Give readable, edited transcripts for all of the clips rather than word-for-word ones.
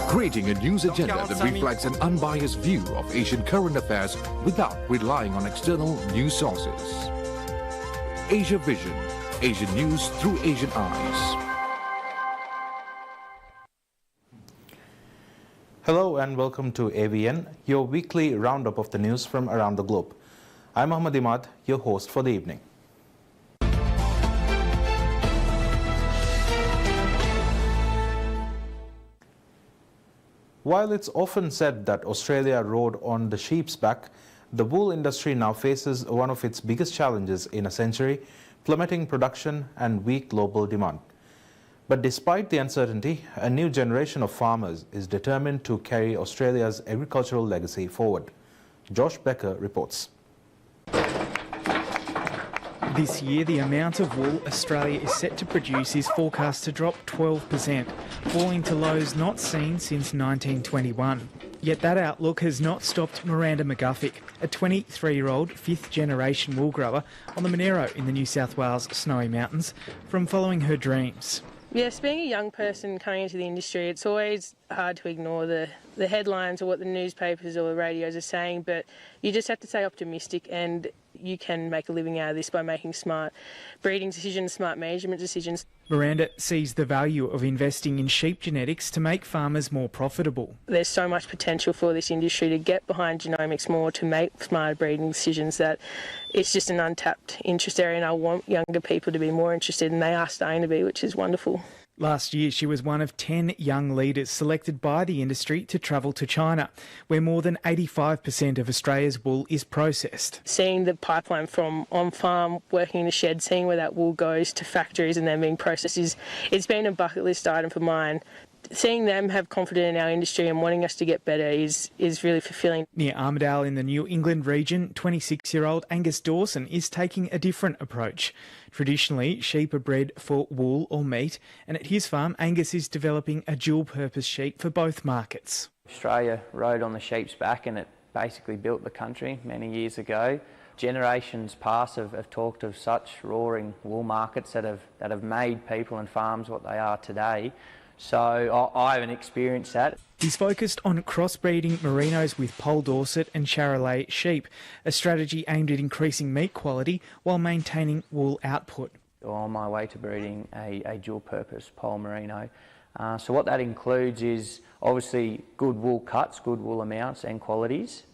Creating a news agenda that reflects an unbiased view of Asian current affairs without relying on external news sources. Asia Vision, Asian news through Asian eyes. Hello and welcome to AVN, your weekly roundup of the news from around the globe. I'm Mohammad Imad, your host for the evening. While it's often said that Australia rode on the sheep's back, the wool industry now faces one of its biggest challenges in a century, plummeting production and weak global demand. But despite the uncertainty, a new generation of farmers is determined to carry Australia's agricultural legacy forward. Josh Becker reports. This year, the amount of wool Australia is set to produce is forecast to drop 12%, falling to lows not seen since 1921. Yet that outlook has not stopped Miranda McGuffick, a 23-year-old fifth-generation wool grower on the Monero in the New South Wales Snowy Mountains, from following her dreams. Yes, being a young person coming into the industry, it's always hard to ignore the headlines or what the newspapers or the radios are saying, but you just have to stay optimistic, and you can make a living out of this by making smart breeding decisions, smart management decisions. Miranda sees the value of investing in sheep genetics to make farmers more profitable. There's so much potential for this industry to get behind genomics more, to make smarter breeding decisions, that it's just an untapped interest area, and I want younger people to be more interested, and they are starting to be, which is wonderful. Last year, she was one of 10 young leaders selected by the industry to travel to China, where more than 85% of Australia's wool is processed. Seeing the pipeline from on-farm, working in the shed, seeing where that wool goes to factories and then being processed, it's been a bucket list item for mine. Seeing them have confidence in our industry and wanting us to get better is really fulfilling. Near Armidale in the New England region, 26-year-old Angus Dawson is taking a different approach. Traditionally, sheep are bred for wool or meat, and at his farm, Angus is developing a dual-purpose sheep for both markets. Australia rode on the sheep's back, and it basically built the country many years ago. Generations past have talked of such roaring wool markets that have made people and farms what they are today. So I haven't experienced that. He's focused on crossbreeding merinos with Poll Dorset and Charolais sheep, a strategy aimed at increasing meat quality while maintaining wool output. On my way to breeding a dual-purpose Poll Merino. So what that includes is obviously good wool cuts, good wool amounts and qualities,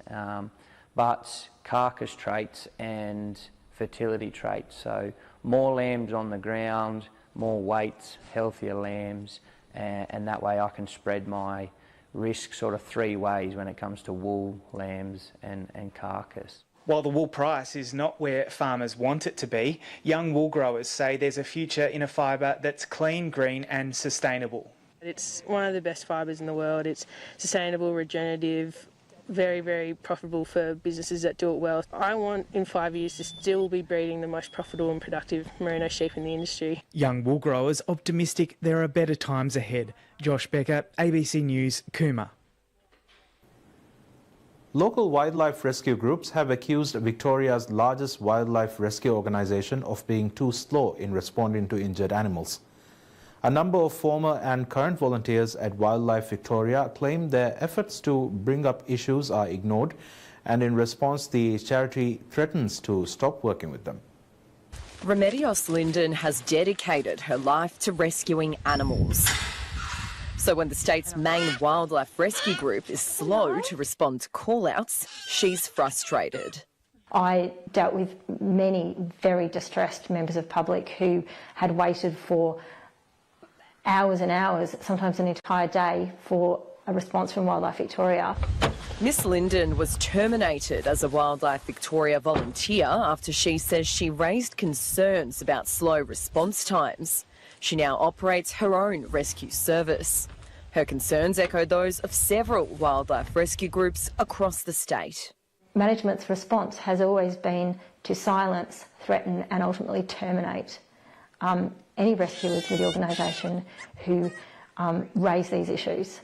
but carcass traits and fertility traits. So more lambs on the ground, more weight, healthier lambs, and that way I can spread my risk sort of three ways when it comes to wool, lambs and carcass. While the wool price is not where farmers want it to be, young wool growers say there's a future in a fibre that's clean, green and sustainable. It's one of the best fibres in the world. It's sustainable, regenerative, very, very profitable for businesses that do it well. I want in 5 years to still be breeding the most profitable and productive merino sheep in the industry. Young wool growers optimistic there are better times ahead. Josh Becker, ABC News, Cooma. Local wildlife rescue groups have accused Victoria's largest wildlife rescue organisation of being too slow in responding to injured animals. A number of former and current volunteers at Wildlife Victoria claim their efforts to bring up issues are ignored, and in response the charity threatens to stop working with them. Remedios Linden has dedicated her life to rescuing animals. So when the state's main wildlife rescue group is slow to respond to call-outs, she's frustrated. I dealt with many very distressed members of public who had waited for hours and hours, sometimes an entire day, for a response from Wildlife Victoria. Miss Linden was terminated as a Wildlife Victoria volunteer after she says she raised concerns about slow response times. She now operates her own rescue service. Her concerns echo those of several wildlife rescue groups across the state. Management's response has always been to silence, threaten and ultimately terminate any rescuers with the organisation who raise these issues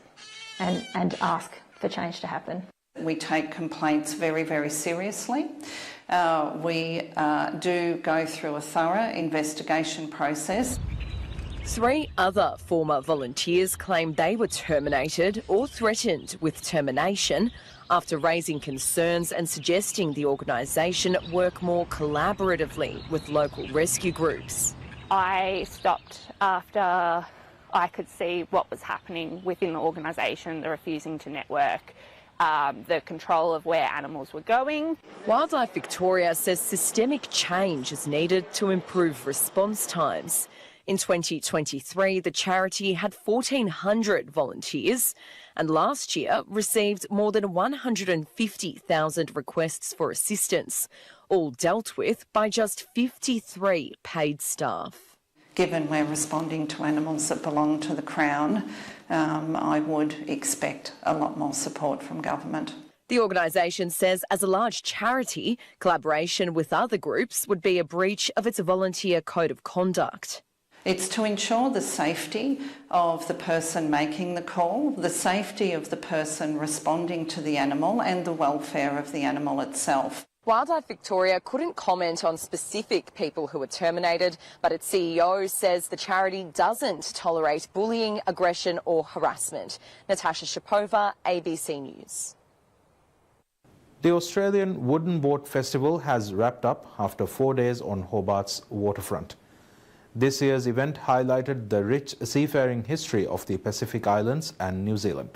and ask for change to happen. We take complaints very, very seriously. We do go through a thorough investigation process. 3 other former volunteers claim they were terminated or threatened with termination after raising concerns and suggesting the organisation work more collaboratively with local rescue groups. I stopped after I could see what was happening within the organisation, the refusing to network, the control of where animals were going. Wildlife Victoria says systemic change is needed to improve response times. In 2023, the charity had 1,400 volunteers and last year received more than 150,000 requests for assistance, all dealt with by just 53 paid staff. Given we're responding to animals that belong to the Crown, I would expect a lot more support from government. The organisation says as a large charity, collaboration with other groups would be a breach of its volunteer code of conduct. It's to ensure the safety of the person making the call, the safety of the person responding to the animal and the welfare of the animal itself. Wildlife Victoria couldn't comment on specific people who were terminated, but its CEO says the charity doesn't tolerate bullying, aggression or harassment. Natasha Shapova, ABC News. The Australian Wooden Boat Festival has wrapped up after 4 days on Hobart's waterfront. This year's event highlighted the rich seafaring history of the Pacific Islands and New Zealand.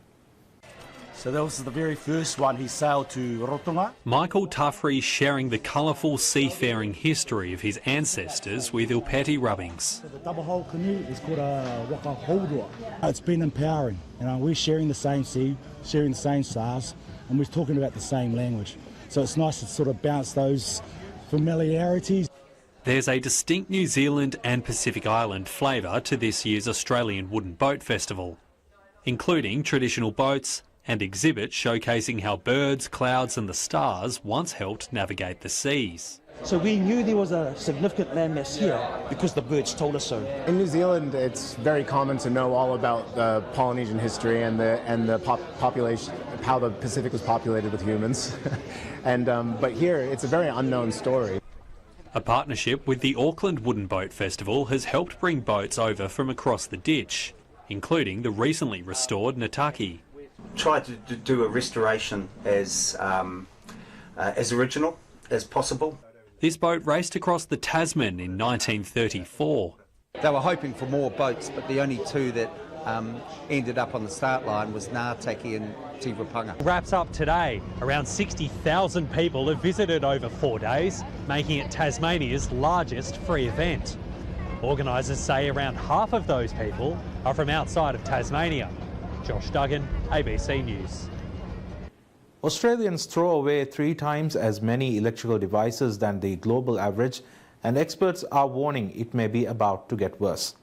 So that was the very first one. He sailed to Rotunga. Michael Tuffrey sharing the colourful seafaring history of his ancestors with Ilpeti Rubbings. So the double hull canoe is called a waka hourua. It's been empowering. We're sharing the same sea, sharing the same stars, and we're talking about the same language. So it's nice to sort of bounce those familiarities. There's a distinct New Zealand and Pacific Island flavour to this year's Australian Wooden Boat Festival, including traditional boats and exhibits showcasing how birds, clouds and the stars once helped navigate the seas. So we knew there was a significant landmass here because the birds told us so. In New Zealand, it's very common to know all about the Polynesian history and the population, how the Pacific was populated with humans. But here, it's a very unknown story. A partnership with the Auckland Wooden Boat Festival has helped bring boats over from across the ditch, including the recently restored Nataki. Tried to do a restoration as original as possible. This boat raced across the Tasman in 1934. They were hoping for more boats, but the only two that ended up on the start line was Ngātaki and Tivapanga. Wraps up today. Around 60,000 people have visited over 4 days, making it Tasmania's largest free event. Organisers say around half of those people are from outside of Tasmania. Josh Duggan, ABC News. Australians throw away 3 times as many electrical devices than the global average, and experts are warning it may be about to get worse.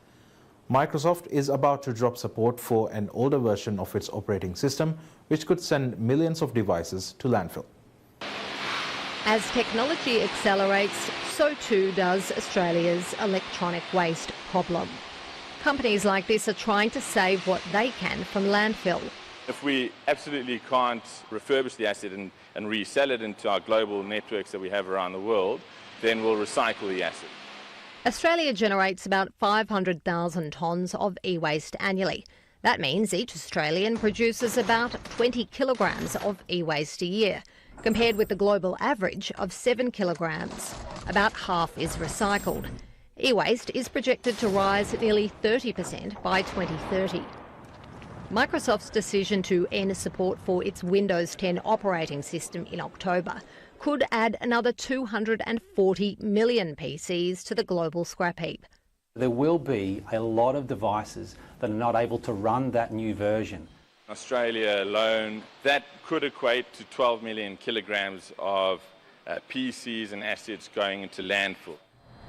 Microsoft is about to drop support for an older version of its operating system, which could send millions of devices to landfill. As technology accelerates, so too does Australia's electronic waste problem. Companies like this are trying to save what they can from landfill. If we absolutely can't refurbish the asset and resell it into our global networks that we have around the world, then we'll recycle the asset. Australia generates about 500,000 tonnes of e-waste annually. That means each Australian produces about 20 kilograms of e-waste a year, compared with the global average of 7 kilograms. About half is recycled. E-waste is projected to rise nearly 30% by 2030. Microsoft's decision to end support for its Windows 10 operating system in October could add another 240 million PCs to the global scrap heap. There will be a lot of devices that are not able to run that new version. Australia alone, that could equate to 12 million kilograms of PCs and assets going into landfill.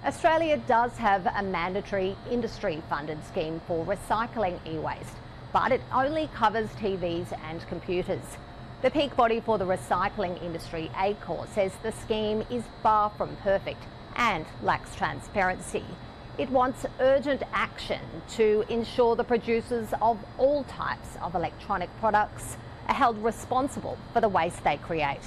Australia does have a mandatory industry-funded scheme for recycling e-waste, but it only covers TVs and computers. The peak body for the recycling industry, ACOR, says the scheme is far from perfect and lacks transparency. It wants urgent action to ensure the producers of all types of electronic products are held responsible for the waste they create.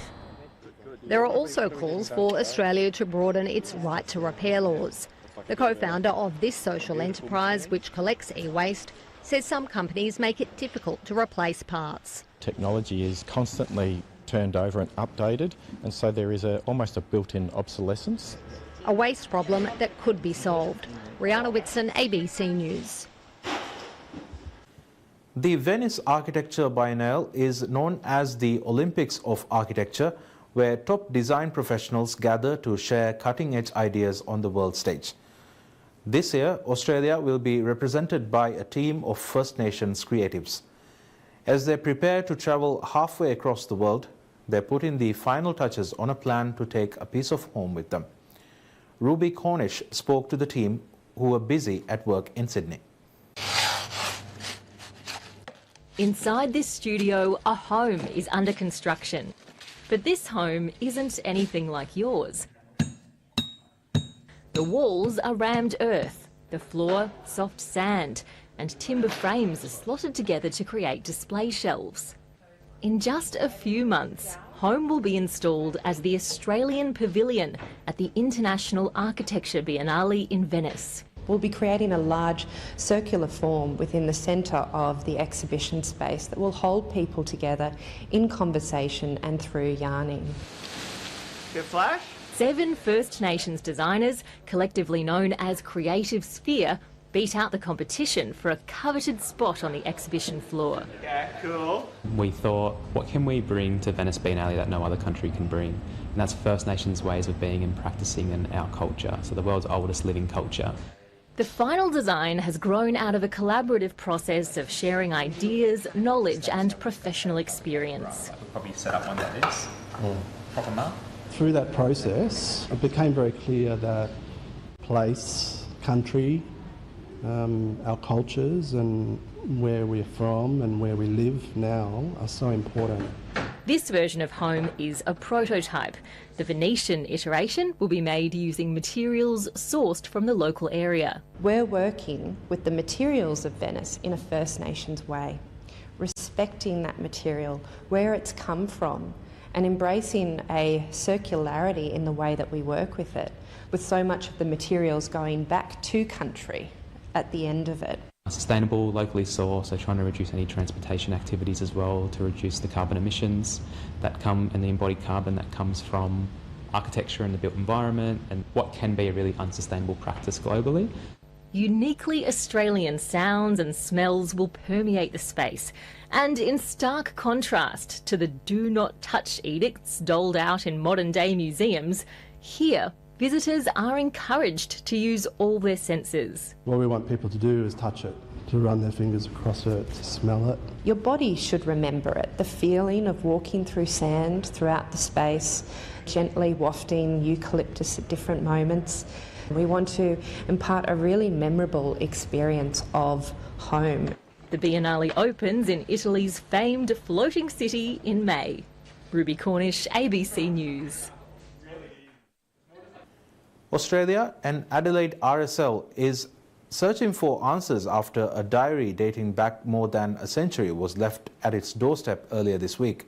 There are also calls for Australia to broaden its right to repair laws. The co-founder of this social enterprise, which collects e-waste, says some companies make it difficult to replace parts. Technology is constantly turned over and updated, and so there is almost a built-in obsolescence. A waste problem that could be solved. Rihanna Whitson, ABC News. The Venice Architecture Biennale is known as the Olympics of Architecture, where top design professionals gather to share cutting-edge ideas on the world stage. This year, Australia will be represented by a team of First Nations creatives. As they prepare to travel halfway across the world, they put in the final touches on a plan to take a piece of home with them. Ruby Cornish spoke to the team, who were busy at work in Sydney. Inside this studio, a home is under construction. But this home isn't anything like yours. The walls are rammed earth, the floor soft sand, and timber frames are slotted together to create display shelves. In just a few months, home will be installed as the Australian Pavilion at the International Architecture Biennale in Venice. We'll be creating a large circular form within the centre of the exhibition space that will hold people together in conversation and through yarning. Good flash? 7 First Nations designers, collectively known as Creative Sphere, beat out the competition for a coveted spot on the exhibition floor. Yeah, cool. We thought, what can we bring to Venice Biennale that no other country can bring? And that's First Nations ways of being and practicing in our culture, so the world's oldest living culture. The final design has grown out of a collaborative process of sharing ideas, knowledge and professional experience. We'll probably set up one like this, proper mark. Through that process, it became very clear that place, country, our cultures and where we're from and where we live now are so important. This version of home is a prototype. The Venetian iteration will be made using materials sourced from the local area. We're working with the materials of Venice in a First Nations way, respecting that material, where it's come from, and embracing a circularity in the way that we work with it, with so much of the materials going back to country at the end of it. Sustainable, locally sourced, so trying to reduce any transportation activities as well to reduce the carbon emissions that come and the embodied carbon that comes from architecture and the built environment and what can be a really unsustainable practice globally. Uniquely Australian sounds and smells will permeate the space, and in stark contrast to the do not touch edicts doled out in modern day museums, here visitors are encouraged to use all their senses. What we want people to do is touch it, to run their fingers across it, to smell it. Your body should remember it, the feeling of walking through sand throughout the space, gently wafting eucalyptus at different moments. We want to impart a really memorable experience of home. The Biennale opens in Italy's famed floating city in May. Ruby Cornish, ABC News. Australia and Adelaide RSL is searching for answers after a diary dating back more than a century was left at its doorstep earlier this week.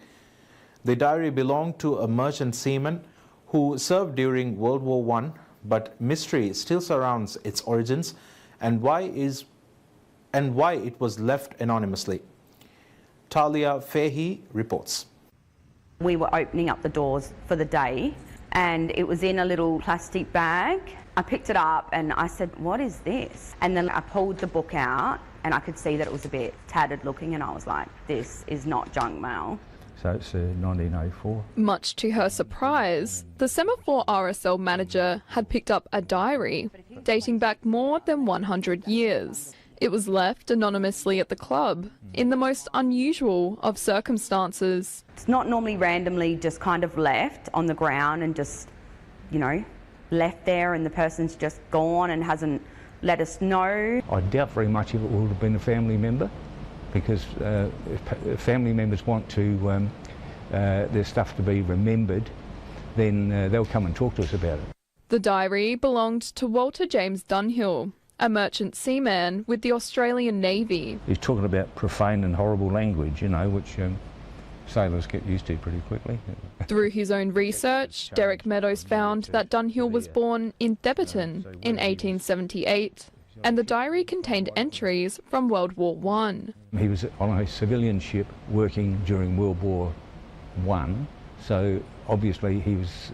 The diary belonged to a merchant seaman who served during World War I, but mystery still surrounds its origins and why it was left anonymously. Talia Fahey reports. We were opening up the doors for the day and it was in a little plastic bag. I picked it up and I said, what is this? And then I pulled the book out and I could see that it was a bit tattered looking and I was like, this is not junk mail. So it's 1904. Much to her surprise, the Semaphore RSL manager had picked up a diary dating back more than 100 years. It was left anonymously at the club in the most unusual of circumstances. It's not normally randomly just kind of left on the ground and just, you know, left there and the person's just gone and hasn't let us know. I doubt very much if it would have been a family member, because if family members want to their stuff to be remembered, then they'll come and talk to us about it. The diary belonged to Walter James Dunhill, a merchant seaman with the Australian Navy. He's talking about profane and horrible language, you know, which sailors get used to pretty quickly. Through his own research, Derek Meadows found that Dunhill was born in Theberton in 1878, and the diary contained entries from World War I. He was on a civilian ship working during World War I, so obviously he was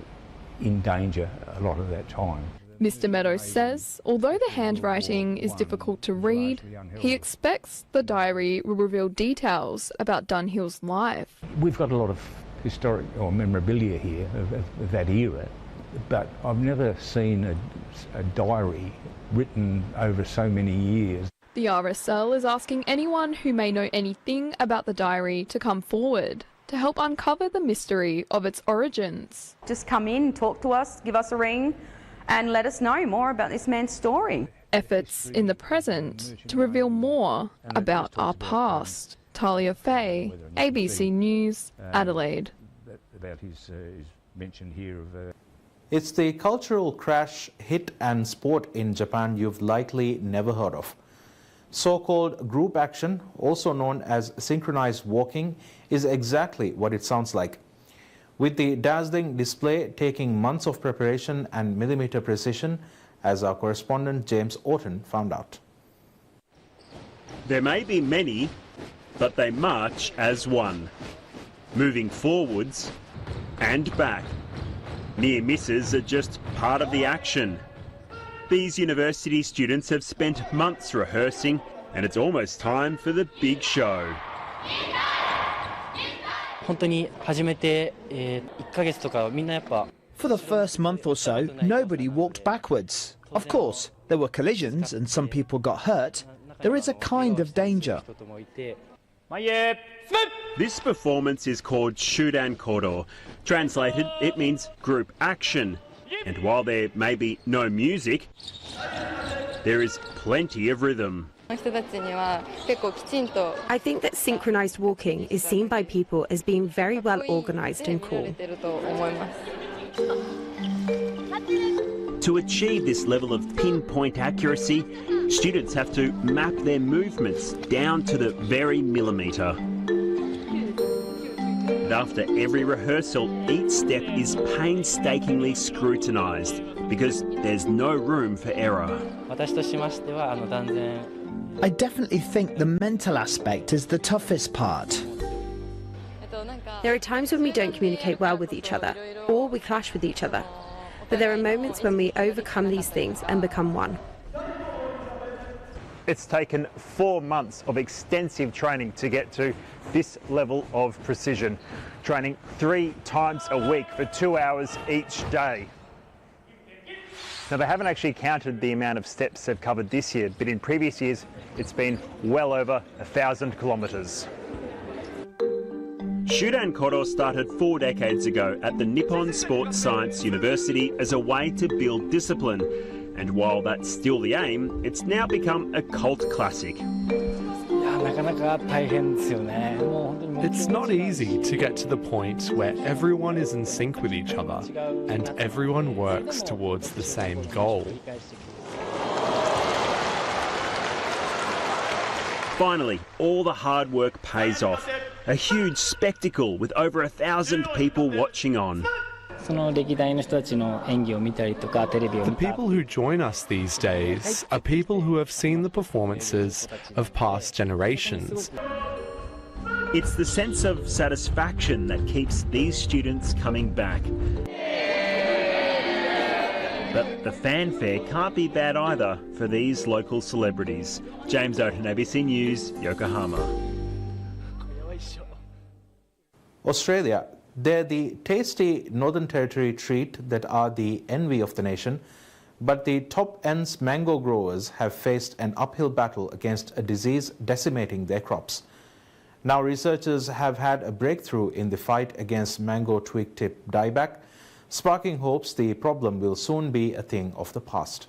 in danger a lot of that time. Mr. Meadows says, although the handwriting is difficult to read, he expects the diary will reveal details about Dunhill's life. We've got a lot of historic or memorabilia here of that era, but I've never seen a diary written over so many years. The RSL is asking anyone who may know anything about the diary to come forward to help uncover the mystery of its origins. Just come in, talk to us, give us a ring, and let us know more about this man's story. Efforts in the present to reveal more about our past. Talia Fay, ABC News, Adelaide. About his mention here of... It's the cultural crash, hit and sport in Japan you've likely never heard of. So-called group action, also known as synchronized walking, is exactly what it sounds like. With the dazzling display taking months of preparation and millimeter precision, as our correspondent James Orton found out. There may be many, but they march as one, moving forwards and back. Near misses are just part of the action. These university students have spent months rehearsing, and it's almost time for the big show. For the first month or so, nobody walked backwards. Of course, there were collisions and some people got hurt. There is a kind of danger. This performance is called Shudan Kodo. Translated, it means group action. And while there may be no music, there is plenty of rhythm. I think that synchronized walking is seen by people as being very well organized and cool. To achieve this level of pinpoint accuracy, students have to map their movements down to the very millimetre. And after every rehearsal, each step is painstakingly scrutinised because there's no room for error. I definitely think the mental aspect is the toughest part. There are times when we don't communicate well with each other, or we clash with each other. But there are moments when we overcome these things and become one. It's taken 4 months of extensive training to get to this level of precision. Training 3 times a week for 2 hours each day. Now, they haven't actually counted the amount of steps they've covered this year, but in previous years, it's been well over 1,000 kilometres. Shudan Kodo started 4 decades ago at the Nippon Sports Science University as a way to build discipline. And while that's still the aim, it's now become a cult classic. It's not easy to get to the point where everyone is in sync with each other and everyone works towards the same goal. Finally, all the hard work pays off. A huge spectacle with over 1,000 people watching on. The people who join us these days are people who have seen the performances of past generations. It's the sense of satisfaction that keeps these students coming back. But the fanfare can't be bad either for these local celebrities. James Oaten, ABC News, Yokohama. Australia. They're the tasty Northern Territory treat that are the envy of the nation, but the top ends mango growers have faced an uphill battle against a disease decimating their crops. Now researchers have had a breakthrough in the fight against mango twig tip dieback, sparking hopes the problem will soon be a thing of the past.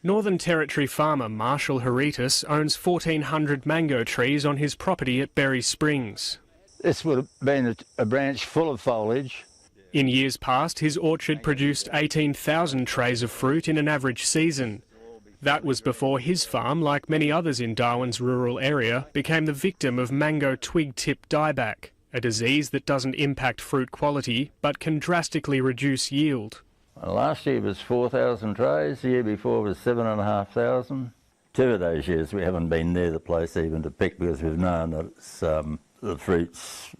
Northern Territory farmer Marshall Heritas owns 1,400 mango trees on his property at Berry Springs. This would have been a branch full of foliage. In years past, his orchard produced 18,000 trays of fruit in an average season. That was before his farm, like many others in Darwin's rural area, became the victim of mango twig tip dieback. a disease that doesn't impact fruit quality but can drastically reduce yield. Last year was 4,000 trays, the year before was 7,500. 2 of those years we haven't been near the place even to pick because we've known that it's, the fruit's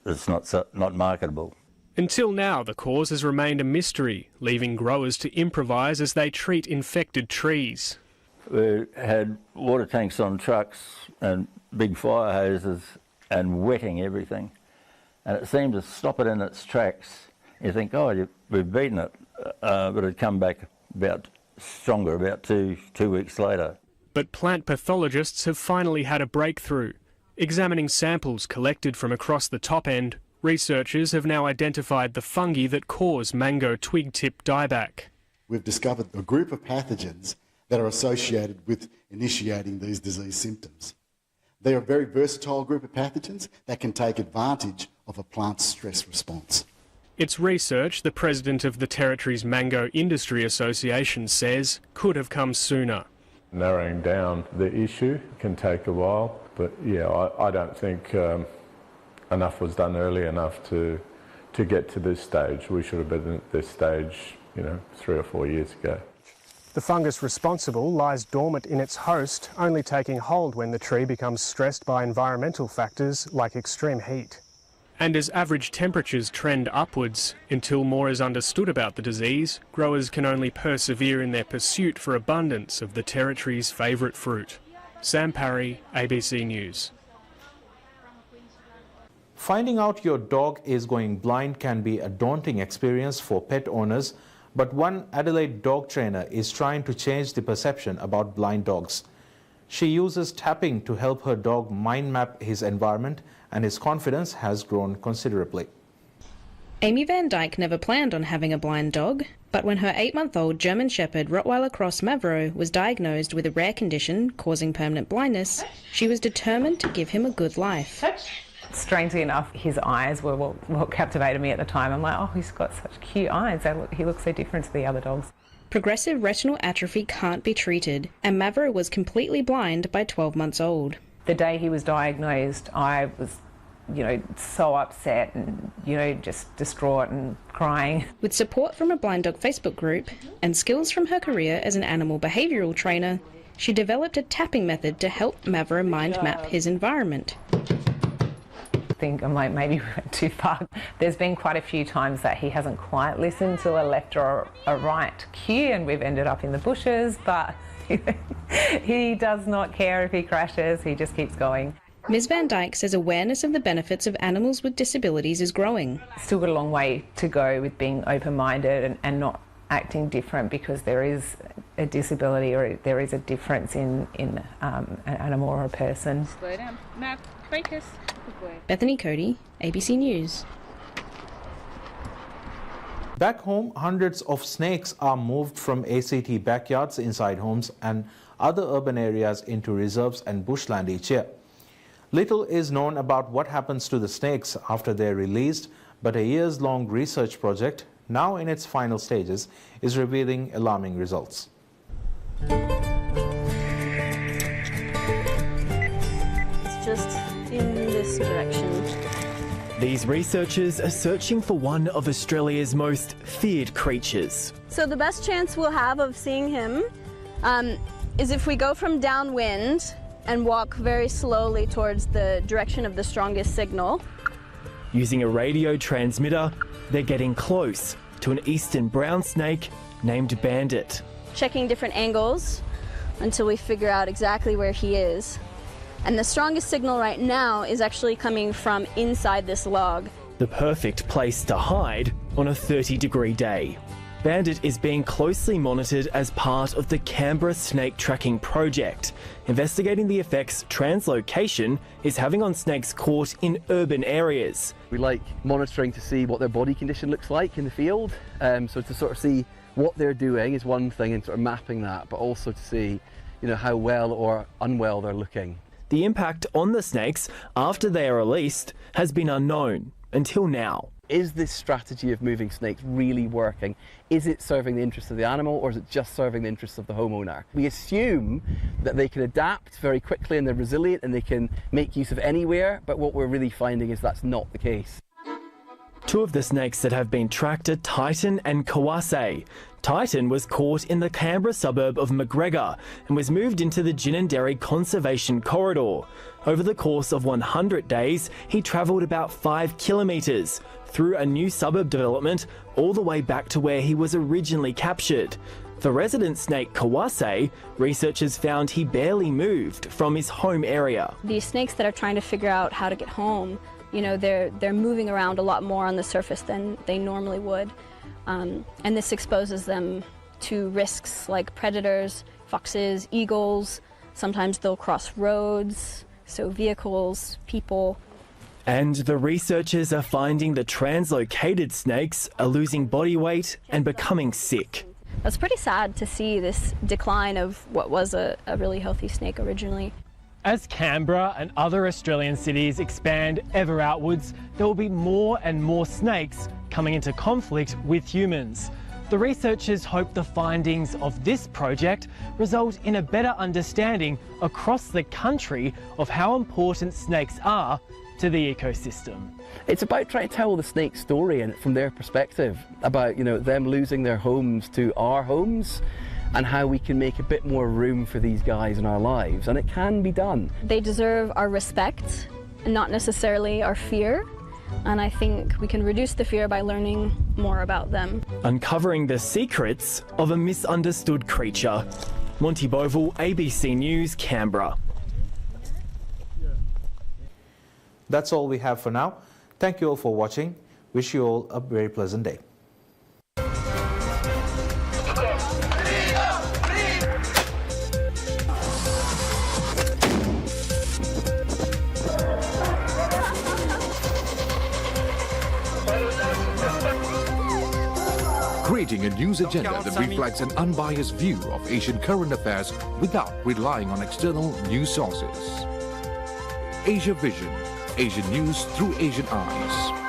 not marketable. Until now, the cause has remained a mystery, leaving growers to improvise as they treat infected trees. We had water tanks on trucks and big fire hoses and wetting everything, and it seemed to stop it in its tracks. You think, oh, we've beaten it, but it'd come back about stronger about two weeks later. But plant pathologists have finally had a breakthrough. Examining samples collected from across the top end, researchers have now identified the fungi that cause mango twig tip dieback. We've discovered a group of pathogens that are associated with initiating these disease symptoms. They are a very versatile group of pathogens that can take advantage of a plant's stress response. It's research the president of the Territory's Mango Industry Association says could have come sooner. Narrowing down the issue can take a while, but yeah, I don't think enough was done early enough to get to this stage. We should have been at this stage, 3 or 4 years ago. The fungus responsible lies dormant in its host, only taking hold when the tree becomes stressed by environmental factors like extreme heat. And as average temperatures trend upwards, until more is understood about the disease, growers can only persevere in their pursuit for abundance of the Territory's favourite fruit. Sam Parry, ABC News. Finding out your dog is going blind can be a daunting experience for pet owners, but one Adelaide dog trainer is trying to change the perception about blind dogs. She uses tapping to help her dog mind map his environment, and his confidence has grown considerably. Amy Van Dyke never planned on having a blind dog, but when her 8-month-old German Shepherd Rottweiler Cross Mavro was diagnosed with a rare condition causing permanent blindness, she was determined to give him a good life. Strangely enough, his eyes were what captivated me at the time. I'm like, oh, he's got such cute eyes. He looks so different to the other dogs. Progressive retinal atrophy can't be treated, and Mavro was completely blind by 12 months old. The day he was diagnosed, I was, so upset and, just distraught and crying. With support from a blind dog Facebook group and skills from her career as an animal behavioural trainer, she developed a tapping method to help Mavro mind map his environment. I'm like, maybe we went too far. There's been quite a few times that he hasn't quite listened to a left or a right cue, and we've ended up in the bushes, but he does not care if he crashes, he just keeps going. Ms Van Dyke says awareness of the benefits of animals with disabilities is growing. Still got a long way to go with being open-minded and not acting different because there is a disability or there is a difference in an animal or a person. Slow down. Matt, focus. Bethany Cody, ABC News. Back home, hundreds of snakes are moved from ACT backyards inside homes and other urban areas into reserves and bushland each year. Little is known about what happens to the snakes after they're released, but a years-long research project, now in its final stages, is revealing alarming results. It's just in this direction. These researchers are searching for one of Australia's most feared creatures. So the best chance we'll have of seeing him is if we go from downwind and walk very slowly towards the direction of the strongest signal. Using a radio transmitter, they're getting close to an eastern brown snake named Bandit. Checking different angles until we figure out exactly where he is. And the strongest signal right now is actually coming from inside this log. The perfect place to hide on a 30-degree day. Bandit is being closely monitored as part of the Canberra Snake Tracking Project, investigating the effects translocation is having on snakes caught in urban areas. We like monitoring to see what their body condition looks like in the field, so to sort of see what they're doing is one thing and sort of mapping that, but also to see, how well or unwell they're looking. The impact on the snakes after they are released has been unknown until now. Is this strategy of moving snakes really working? Is it serving the interests of the animal, or is it just serving the interests of the homeowner? We assume that they can adapt very quickly and they're resilient and they can make use of anywhere, but what we're really finding is that's not the case. Two of the snakes that have been tracked are Titan and Kawase. Titan was caught in the Canberra suburb of McGregor and was moved into the Ginninderry Conservation Corridor. Over the course of 100 days, he travelled about 5 kilometres through a new suburb development all the way back to where he was originally captured. For resident snake Kawase, researchers found he barely moved from his home area. These snakes that are trying to figure out how to get home, you know, they're moving around a lot more on the surface than they normally would. And this exposes them to risks like predators, foxes, eagles. Sometimes they'll cross roads, so vehicles, people. And the researchers are finding the translocated snakes are losing body weight and becoming sick. It's pretty sad to see this decline of what was a really healthy snake originally. As Canberra and other Australian cities expand ever outwards, there will be more and more snakes coming into conflict with humans. The researchers hope the findings of this project result in a better understanding across the country of how important snakes are to the ecosystem. It's about trying to tell the snake story and from their perspective about, you know, them losing their homes to our homes and how we can make a bit more room for these guys in our lives, and it can be done. They deserve our respect and not necessarily our fear, and I think we can reduce the fear by learning more about them. Uncovering the secrets of a misunderstood creature. Monty Bovill, ABC News, Canberra. That's all we have for now. Thank you all for watching. Wish you all a very pleasant day. Creating a news agenda that reflects an unbiased view of Asian current affairs without relying on external news sources. Asia Vision, Asian news through Asian eyes.